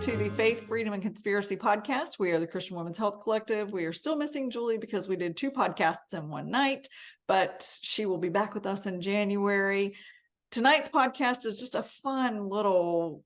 to the Faith, Freedom, and Conspiracy podcast. We are the Christian Women's Health Collective. We are still missing Julie because we did 2 podcasts in one night, but she will be back with us in January. Tonight's podcast is just a fun little,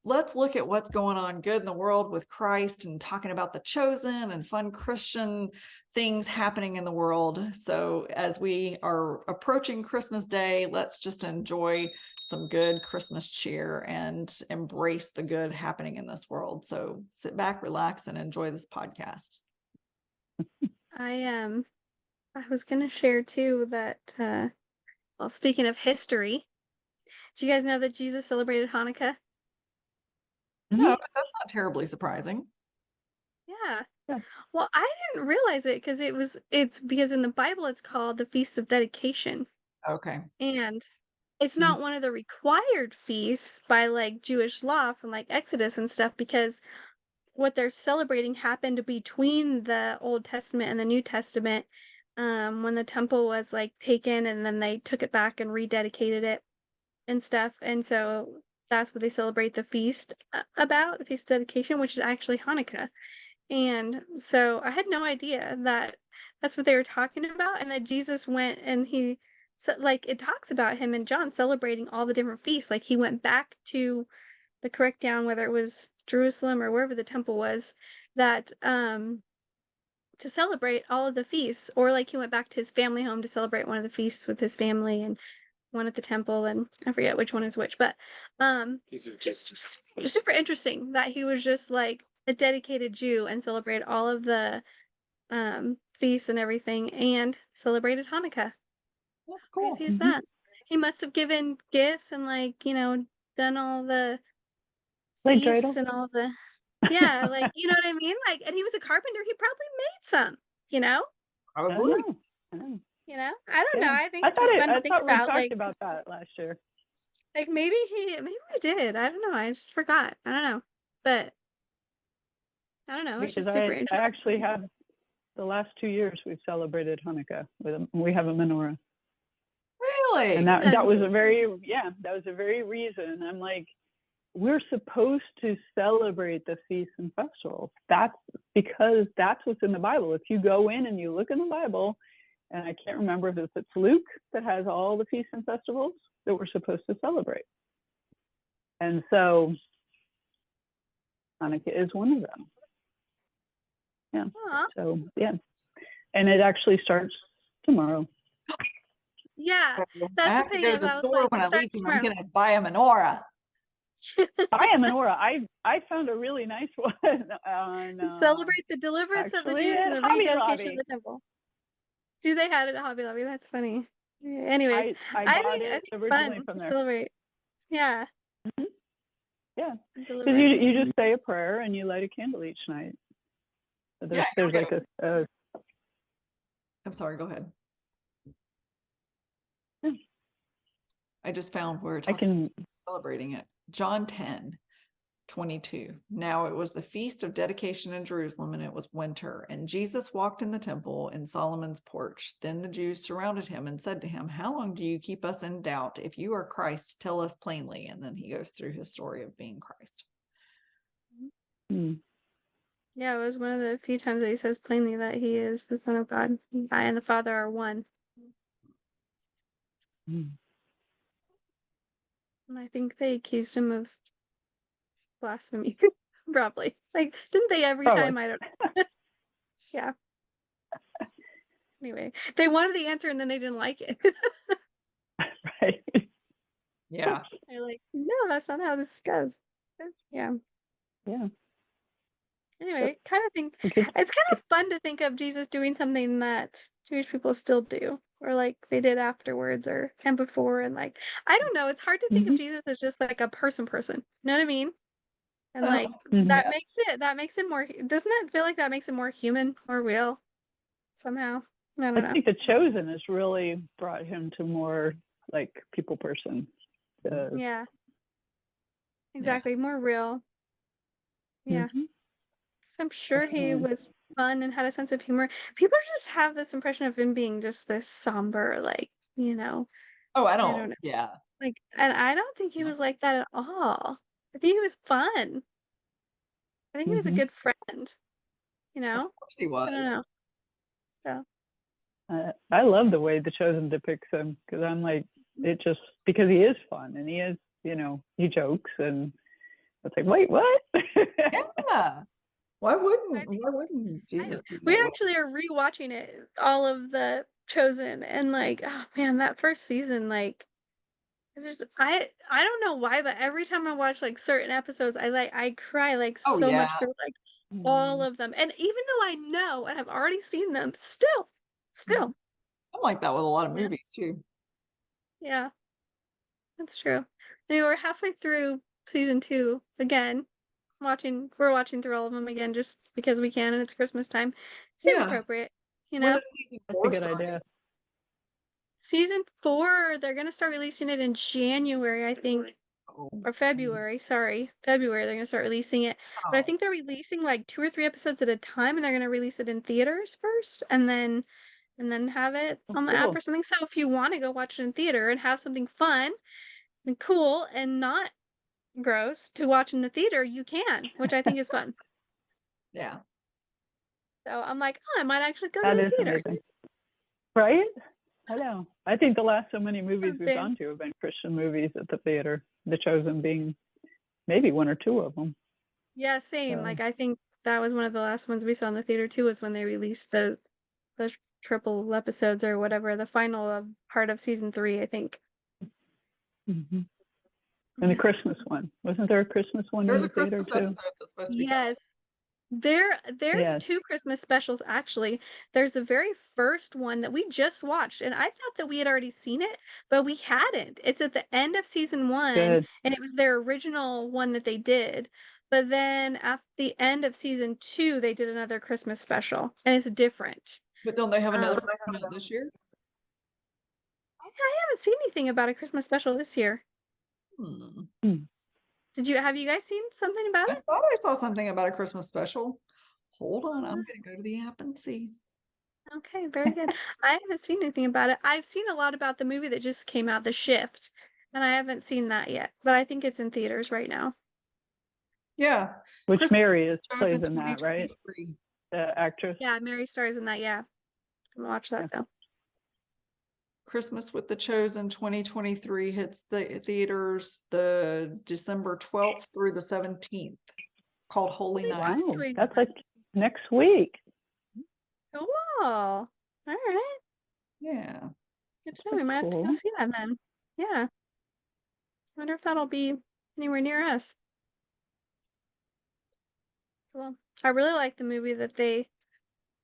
let's look at what's going on good in the world with Christ and talking about the chosen and fun Christian things happening in the world. So as we are approaching Christmas Day, let's just enjoy some good Christmas cheer and embrace the good happening in this world. So sit back, relax, and enjoy this podcast. I was gonna share too that well, speaking of history, do you guys know that Jesus celebrated Hanukkah? No, but that's not terribly surprising. Yeah. Well, I didn't realize it because it's because in the Bible it's called the Feast of Dedication. Okay. And it's not one of the required feasts by like Jewish law from like Exodus and stuff, because what they're celebrating happened between the Old Testament and the New Testament, when the temple was like taken and then they took it back and rededicated it and stuff. And so that's what they celebrate the feast about, the Feast of Dedication, which is actually Hanukkah. And so I had no idea that that's what they were talking about, and that Jesus went and he, so like it talks about him and John celebrating all the different feasts. Like he went back to the correct town, whether it was Jerusalem or wherever the temple was, that to celebrate all of the feasts, or like he went back to his family home to celebrate one of the feasts with his family and one at the temple, and I forget which one is which, but just super interesting that he was just like a dedicated Jew and celebrated all of the feasts and everything and celebrated Hanukkah. That's cool. Crazy is that? He must have given gifts and like, done all the Like feasts dreidel? and all the like, you know what I mean? Like, and he was a carpenter, he probably made some, Probably. I know. I don't know. Yeah. I think I it's just fun to I think thought we about, talked like about that last year. maybe we did. I don't know. I just forgot. I don't know. But I don't know. It's Because just super I interesting. actually have the last 2 years we've celebrated Hanukkah we have a menorah. Really? And that was a very reason. I'm like, we're supposed to celebrate the feasts and festivals. That's because that's what's in the Bible. If you go in and you look in the Bible, and I can't remember if it's Luke that has all the feasts and festivals that we're supposed to celebrate. And so Hanukkah is one of them. Yeah. Aww. So, yeah. And it actually starts tomorrow. Yeah. I That's have the to thing. go to Is the I was store like, when I leave starts and I'm tomorrow. going to buy a menorah. I am menorah. I found a really nice one on Celebrate the deliverance of the actually Jews and at the Hobby rededication of Lobby. the temple. Do they have it at Hobby Lobby? That's funny. Anyways, I I bought think it it's originally fun from to there. celebrate. Yeah. Yeah, because Deliverance. you just say a prayer and you light a candle each night. So there's like a I'm sorry, go ahead. Yeah. I just found where it talks about celebrating it. John 10:22. Now it was the feast of dedication in Jerusalem, and it was winter. And Jesus walked in the temple in Solomon's porch. Then the Jews surrounded him and said to him, "How long do you keep us in doubt? If you are Christ, tell us plainly." And then he goes through his story of being Christ. Yeah, it was one of the few times that he says plainly that he is the Son of God. I and the Father are one. And I think they accused him of blasphemy. Probably. Like, didn't they every time? I don't know. Yeah. Anyway, they wanted the answer and then they didn't like it. right. Yeah. They're like, no, that's not how this goes. Yeah. Yeah. Anyway, kind of think it's kind of fun to think of Jesus doing something that Jewish people still do, or like they did afterwards or and before, and like I don't know, it's hard to think of Jesus as just like a person. You know what I mean? And like that makes it more. Doesn't it feel like that makes it more human, more real, somehow? I don't know. I think the Chosen has really brought him to more like people person. Yeah. Exactly, more real. Yeah. I'm sure he was fun and had a sense of humor. People just have this impression of him being just this somber, like, Oh, I don't don't. know. Yeah. Like, and I don't think he was like that at all. I think he was fun. I think he was a Mhm. good friend, you Of know? course he I don't was. know. So I love the way The Chosen depicts him because I'm like, it just, because he is fun and he is, he jokes and it's like, wait, what? Yeah. Why I wouldn't think Jesus be we that way? actually are rewatching it, all of the Chosen, and like, oh man, that first season, like, I don't know why, but every time I watch like certain episodes, I cry like Oh so yeah. much through like all Mm. of them, and even though I know and I've already seen them, still, I'm like that with a lot of yeah, movies too. yeah, that's true. Anyway, we're halfway through season 2 again. We're watching through all of them again just because we can, and it's Christmas time. Seems Yeah. appropriate, you When know? is season That's a 4 good starting? idea. Season 4, they're gonna start releasing it in January, I think, Oh, or February. Sorry, February. They're gonna start releasing it, but I think they're releasing like 2 or 3 episodes at a time, and they're gonna release it in theaters first, and then have it Oh, on the app cool. or something. So if you want to go watch it in theater and have something fun and cool and not gross to watch in the theater, you can, which I think is fun. yeah. So I'm like, oh, I might actually go to That the is theater. amazing. Right? I know. I think the last so many movies we've Something. gone to have been Christian movies at the theater. The Chosen being maybe 1 or 2 of them. Yeah, same. So, Like I think that was one of the last ones we saw in the theater too, was when they released the triple episodes or whatever, the final part of season 3, I think. mhm. And the Yeah. Christmas one. Wasn't there a Christmas one There's in a the theater Christmas too? episode that's supposed to be Yes. There's Yes. 2 Christmas specials actually. There's the very first one that we just watched, and I thought that we had already seen it, but we hadn't. It's at the end of season 1, Good. and it was their original one that they did. But then at the end of season 2, they did another Christmas special, and it's different. But don't they have another Um, one out this year? I haven't seen anything about a Christmas special this year. Hmm. Hmm. Have you guys seen something about I it? thought I saw something about a Christmas special. Hold on, I'm gonna go to the app and see. Okay, very good. I haven't seen anything about it. I've seen a lot about the movie that just came out, The Shift, and I haven't seen that yet, but I think it's in theaters right now. Yeah. Which Christmas Mary is Chosen plays in that, right? 2023. The actress. Yeah, Mary stars in that. Yeah, I'm gonna watch that Yeah. though. Christmas with the Chosen 2023 hits the theaters the December 12th through the 17th. It's called Holy Okay, Night. Wow. doing That's like next week. cool. All right, Yeah. good to know. We might have to go Cool. see that then. Yeah, I wonder if that'll be anywhere near us. Well, I really like the movie that they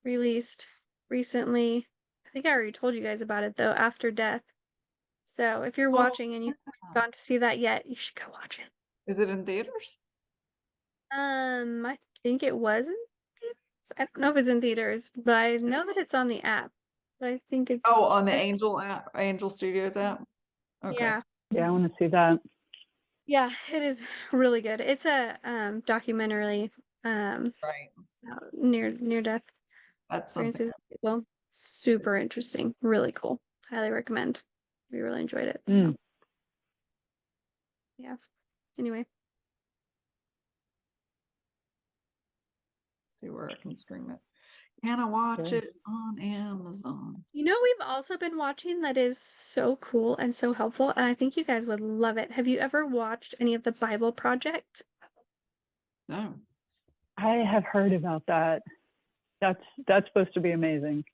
released recently. I think I already told you guys about it though, After Death. So if you're Oh, watching and you haven't gone to see that yet, you should go watch it. is it in theaters? I think it was in theaters. I don't know if it's in theaters, but I know that it's on the app. But I think it's Oh, on the Angel app, Angel Studios app. Okay. yeah. Yeah, I want to see that. Yeah, it is really good. It's a documentary Right. near death That's something. experiences. Well, super interesting, really cool. Highly recommend. We really enjoyed it. So Mm. yeah. Anyway, See where I can stream it. Can I watch Good. it on Amazon? we've also been watching that is so cool and so helpful, and I think you guys would love it. Have you ever watched any of the Bible Project? No. I have heard about that. That's supposed to be amazing.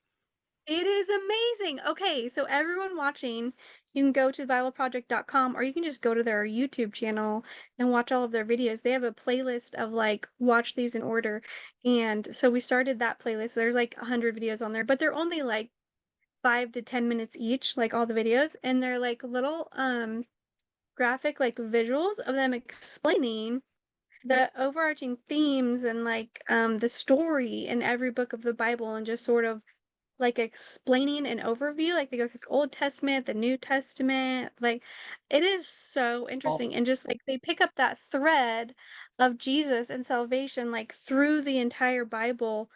It is amazing. Okay, so everyone watching, you can go to thebibleproject.com, or you can just go to their YouTube channel and watch all of their videos. They have a playlist of like watch these in order. And so we started that playlist. There's like 100 videos on there, but they're only like 5 to 10 minutes each, like all the videos, and they're like little graphic like visuals of them explaining the overarching themes and like the story in every book of the Bible, and just sort of like explaining an overview. Like they go through the Old Testament, the New Testament. Like it is so Oh, interesting, and just like they pick up that thread of Jesus and salvation like through the entire Bible.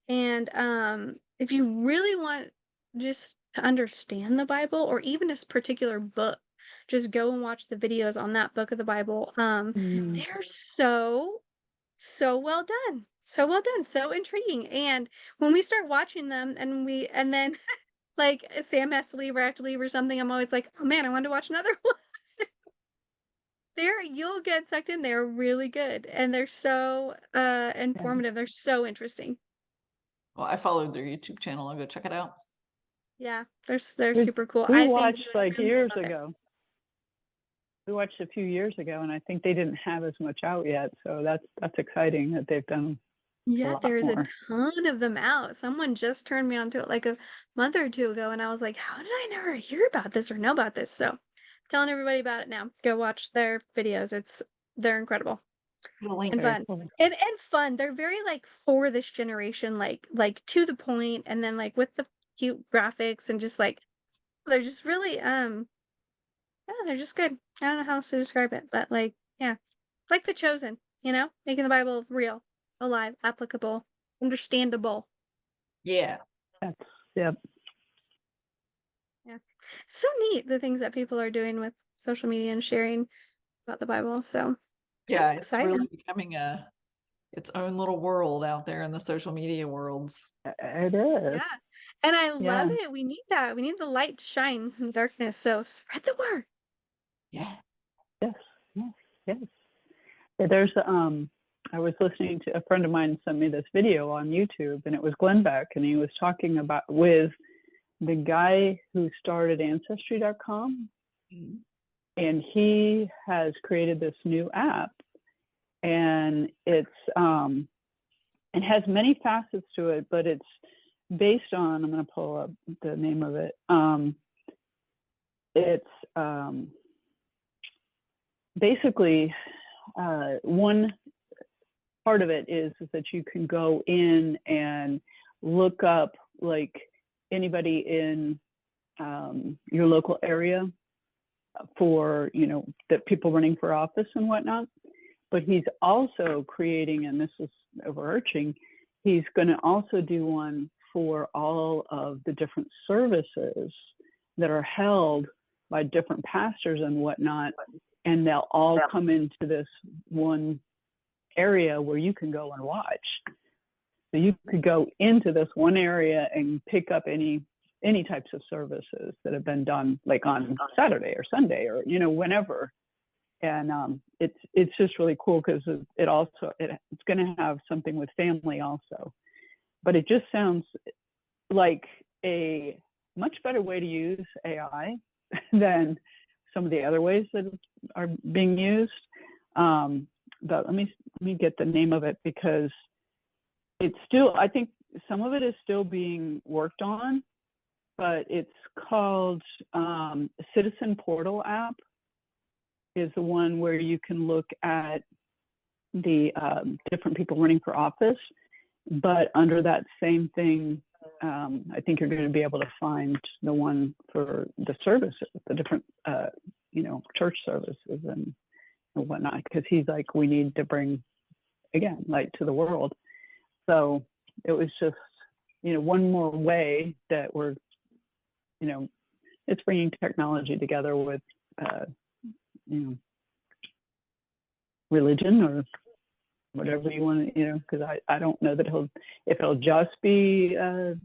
And if you really want just to understand the Bible or even this particular book, just go and watch the videos on that book of the Bible. Mm. They're so so well done. So well done. So intriguing. And when we start watching them and then like Sam has to leave or I have to leave or something, I'm always like, oh man, I want to watch another one. You'll get sucked in. They're really good. And they're so informative. They're so interesting. Well, I followed their YouTube channel. I'll go check it out. Yeah, they're We- super cool. We I think watched you and like Tim will years love it. ago. We watched a few years ago, and I think they didn't have as much out yet. So that's exciting that they've done a Yeah, lot there's a more. ton of them out. Someone just turned me onto it like a month or two ago, and I was like, how did I never hear about this or know about this? So telling everybody about it now. Go watch their videos. They're incredible The link. and Very fun. cool. And fun. They're very like for this generation, like to the point, and then like with the cute graphics and just like they're just really yeah, they're just good. I don't know how else to describe it, but like yeah. Like The Chosen, making the Bible real, alive, applicable, understandable. Yeah. That's yep. Yeah. So neat the things that people are doing with social media and sharing about the Bible. So Yeah, it's it's really exciting. becoming its own little world out there in the social media worlds. It is. Yeah. And I love Yeah. it. We need that. We need the light to shine in the darkness. So spread the word. Yeah. Yes. Yes. Yes. Yeah, there's I was listening to a friend of mine sent me this video on YouTube, and it was Glenn Beck, and he was talking about with the guy who started Ancestry.com, Mhm. and he has created this new app, and it has many facets to it, but it's based on, I'm going to pull up the name of it. It's basically one part of it is that you can go in and look up like anybody in your local area for, the people running for office and whatnot. But he's also creating, and this is overarching, he's going to also do one for all of the different services that are held by different pastors and whatnot. And they'll all come into this one area where you can go and watch. So you could go into this one area and pick up any types of services that have been done, like on Saturday or Sunday or whenever. And it's just really cool because it's going to have something with family also. But it just sounds like a much better way to use AI than some of the other ways that are being used. But let me get the name of it, because it's still, I think some of it is still being worked on, but it's called Citizen Portal app is the one where you can look at the different people running for office, but under that same thing, I think you're going to be able to find the one for the services, the different, church services and whatnot, because he's like, we need to bring, again, light to the world. So it was just, one more way that we're, it's bringing technology together with, religion or whatever you want to, because I don't know that if it'll just be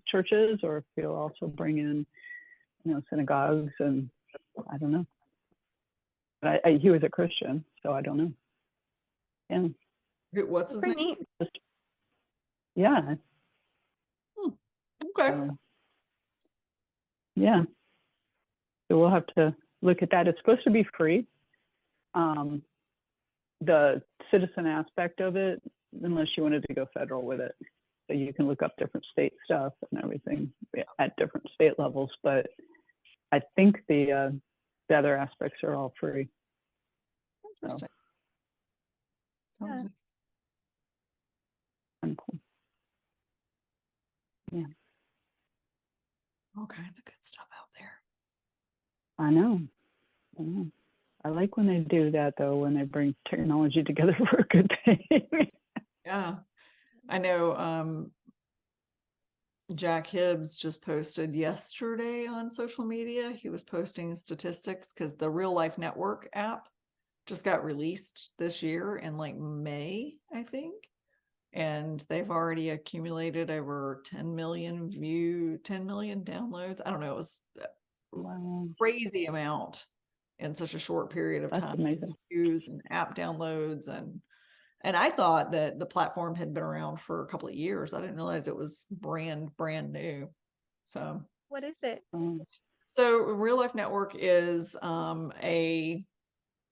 churches, or if he'll also bring in, synagogues, and I don't know. But he was a Christian, so I don't know. Yeah. What's his Pretty name? neat. Yeah. Okay. Yeah. So we'll have to look at that. It's supposed to be free. The citizen aspect of it, unless you wanted to go federal with it. So you can look up different state stuff and everything at different state levels. But I think the other aspects are all free. Interesting. So, Sounds cool. Yeah. all kinds of good stuff out there. I know. I like when they do that, though, when they bring technology together for a good thing. Yeah. I know Jack Hibbs just posted yesterday on social media. He was posting statistics because the Real Life Network app just got released this year in like May, I think. And they've already accumulated over 10 million 10 million downloads. I don't know. It was a Wow, crazy amount in such a short period of that's time. amazing. Views and app downloads. And I thought that the platform had been around for a couple of years. I didn't realize it was brand new. So What is it? so Real Life Network is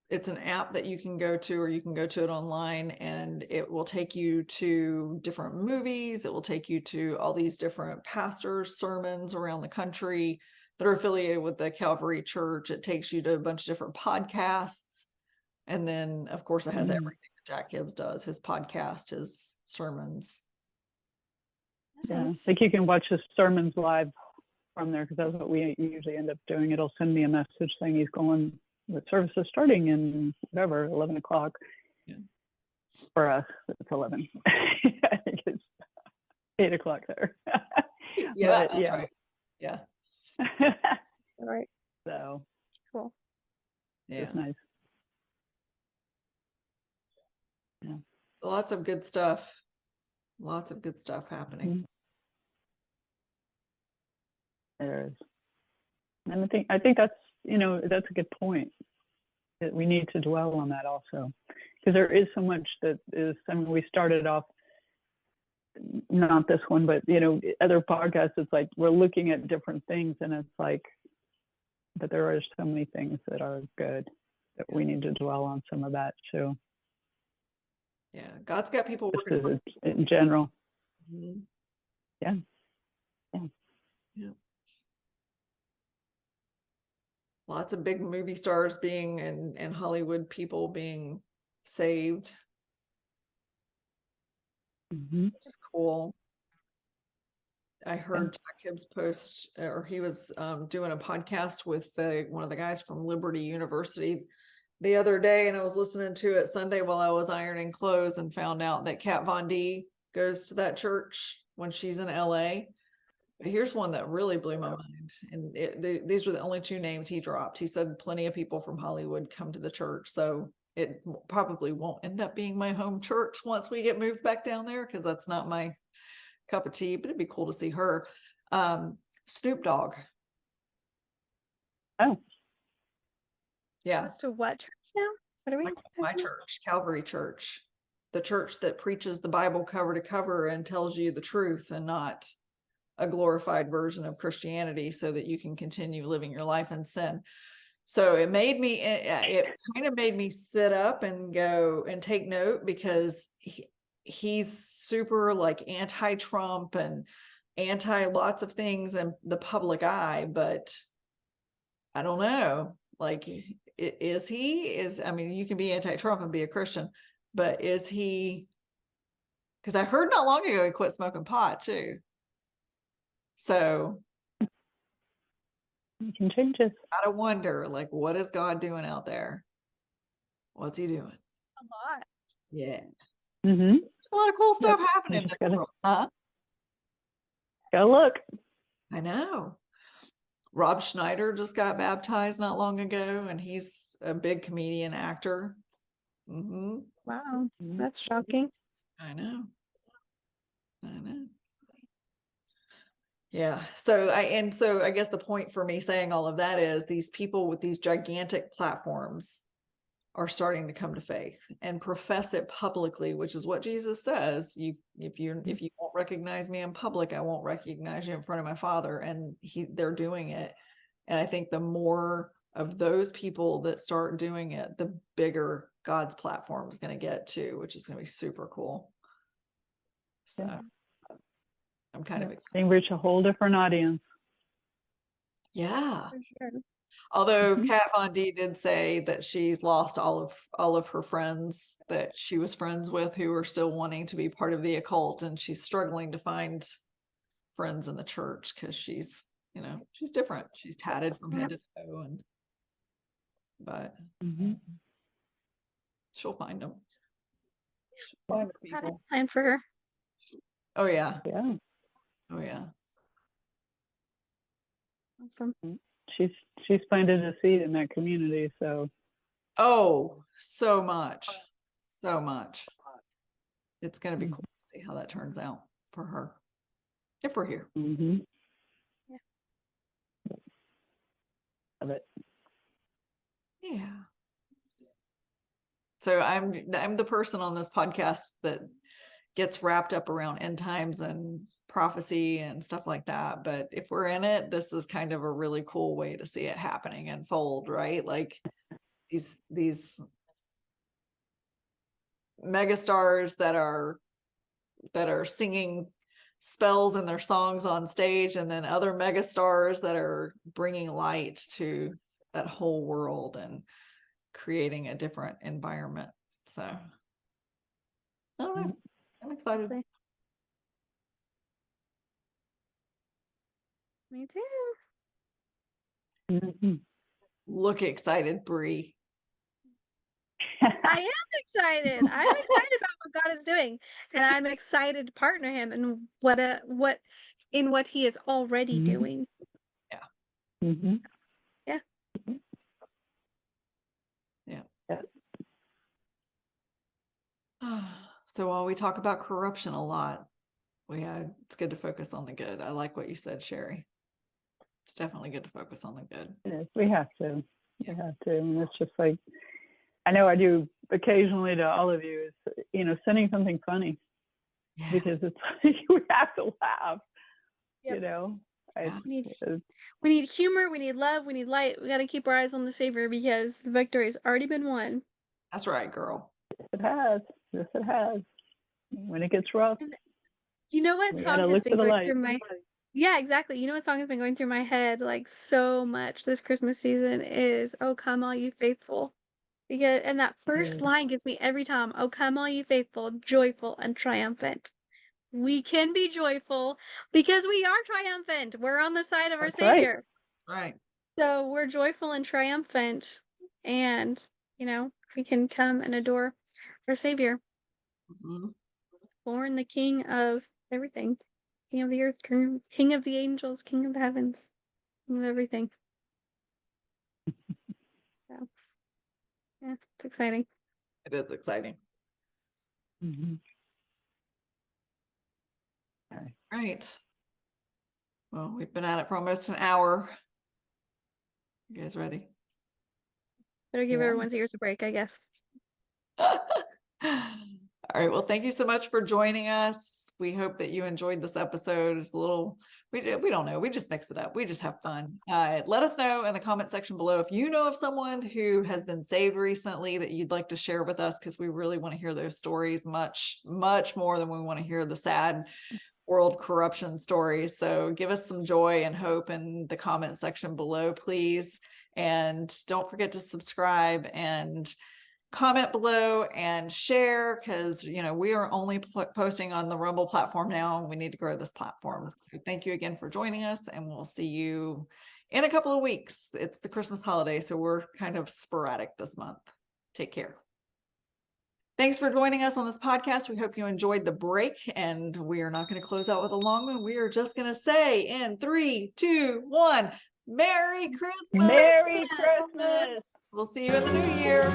it's an app that you can go to, or you can go to it online, and it will take you to different movies. It will take you to all these different pastors' sermons around the country that are affiliated with the Calvary Church. It takes you to a bunch of different podcasts. And then, of course, it has everything that Jack Hibbs does, his podcast, his sermons. Yeah, Nice. like you can watch his sermons live from there, because that's what we usually end up doing. It'll send me a message saying he's going, the service is starting in whatever, 11 o'clock. Yeah. For us, it's 11. I think it's 8 o'clock there. Yeah, But, that's right. Yeah. All right. So Cool. Yeah. it's nice. Yeah. So lots of good stuff. Lots of good stuff happening. Mhm. There is. And I think that's, that's a good point, that we need to dwell on that also, because there is so much that is, I mean, we started off, not this one, but other podcasts, it's like we're looking at different things, and it's like, but there are so many things that are good that we need to dwell on some of that too. Yeah, God's got people Just working as hard. it's in general. Mhm. Yeah. Yeah. Yeah. Lots of big movie stars being and Hollywood people being saved, Mm-hmm. which is cool. I heard Jack Hibbs post, or he was doing a podcast with one of the guys from Liberty University the other day, and I was listening to it Sunday while I was ironing clothes, and found out that Kat Von D goes to that church when she's in LA. But here's one that really blew my mind, and these were the only two names he dropped. He said plenty of people from Hollywood come to the church, so it probably won't end up being my home church once we get moved back down there, because that's not my cup of tea, but it'd be cool to see her. Snoop Dogg. Oh, Yeah. Goes to what church now? What are we? My talking about? church, Calvary Church, the church that preaches the Bible cover to cover and tells you the truth, and not a glorified version of Christianity so that you can continue living your life in sin. So it kind of made me sit up and go and take note, because he's super like anti-Trump and anti lots of things in the public eye, but I don't know, like, I mean, you can be anti-Trump and be a Christian, but is he, because I heard not long ago he quit smoking pot too. So you can change it. gotta wonder, like, what is God doing out there? What's he doing? A lot. Yeah. Mm-hmm. There's a lot of cool stuff Yep. happening in Just the gotta- world. Huh? Go look. I know. Rob Schneider just got baptized not long ago, and he's a big comedian actor. Mm-hmm. Wow, that's shocking. I know. Yeah. So I guess the point for me saying all of that is these people with these gigantic platforms are starting to come to faith and profess it publicly, which is what Jesus says. If you won't recognize me in public, I won't recognize you in front of my Father. And they're doing it. And I think the more of those people that start doing it, the bigger God's platform is going to get too, which is going to be super cool. So I'm kind of excited. They reach a whole different audience. Yeah. For sure. Although Mhm. Kat Von D did say that she's lost all of her friends that she was friends with who are still wanting to be part of the occult, and she's struggling to find friends in the church because she's different. She's tatted from head to toe, but Mhm. she'll find them. She'll find the Got a people. plan for her. Oh yeah. Yeah. Oh yeah. Awesome. She's planted a seed in that community, so Oh, so much. So much. It's going to be cool to see how that turns out for her. If we're here. Mm-hmm. Yeah. Love it. Yeah. So I'm the person on this podcast that gets wrapped up around end times and prophecy and stuff like that. But if we're in it, this is kind of a really cool way to see it happening and fold, right? Like these megastars that are singing spells in their songs on stage, and then other megastars that are bringing light to that whole world and creating a different environment. So I don't know. I'm excited. Me too. Mm-hmm. Look excited, Bree. I am excited. I'm excited about what God is doing, and I'm excited to partner him in what he is already doing. Yeah. Mm-hmm. Yeah. Yeah. Yeah. So while we talk about corruption a lot, it's good to focus on the good. I like what you said, Sherry. It's definitely good to focus on the good. Yes, we have to. We have to. And it's just like, I know I do occasionally to all of you, is, sending something funny, because it's like, we have to laugh, Yep. We need humor, we need love, we need light. We got to keep our eyes on the Savior, because the victory has already been won. That's right, girl. Yes, it has. Yes, it has. When it gets rough, you know what song has been going through my Yeah, exactly. You know what song has been going through my head like so much this Christmas season is "Oh Come All You Faithful." And that first line gives me every time, "Oh come all you faithful, joyful and triumphant." We can be joyful because we are triumphant. We're on the side of our Savior. That's right. So we're joyful and triumphant, and we can come and adore our Savior. Mm-hmm. Born the King of everything. King of the earth, King of the angels, King of the heavens, King of everything. So, yeah, it's exciting. It is exciting. Mm-hmm. Right. Well, we've been at it for almost an hour. You guys ready? Better give everyone's ears a break, I guess. All right. Well, thank you so much for joining us. We hope that you enjoyed this episode. It's a little, we don't know. We just mix it up. We just have fun. Let us know in the comment section below if you know of someone who has been saved recently that you'd like to share with us, because we really want to hear those stories much, much more than we want to hear the sad world corruption stories. So give us some joy and hope in the comment section below, please. And don't forget to subscribe and comment below and share, because we are only posting on the Rumble platform now, and we need to grow this platform. So thank you again for joining us, and we'll see you in a couple of weeks. It's the Christmas holiday, so we're kind of sporadic this month. Take care. Thanks for joining us on this podcast. We hope you enjoyed the break, and we are not going to close out with a long one. We are just going to say in 3, 2, 1, Merry Christmas. Merry Christmas. We'll see you in the new year.